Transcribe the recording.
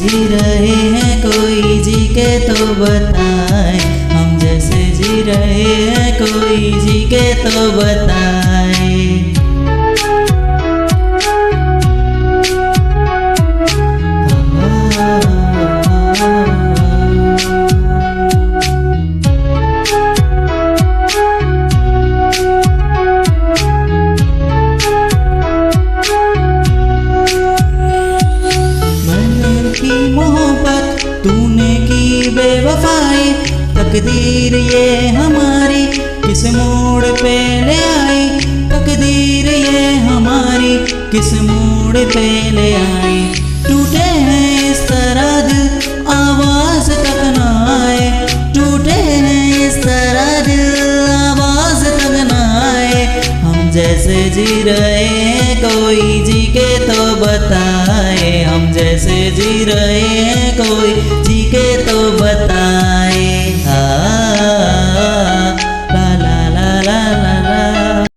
जी रहे हैं, कोई जी के तो बताए। हम जैसे जी रहे हैं, कोई जी के तो बताए। मोहब्बत तूने की बेवफाई, तकदीर ये हमारी किस मोड़ पे ले आई। तकदीर ये हमारी किस मोड़ पे ले आई। टूटे हैं इस तरह दिल, आवाज तक न आए। टूटे हैं इस तरह दिल, आवाज तक न आए। हम जैसे जी रहे हैं, कोई जी के तो बताए। हम जैसे जी रहे हैं, कोई जी के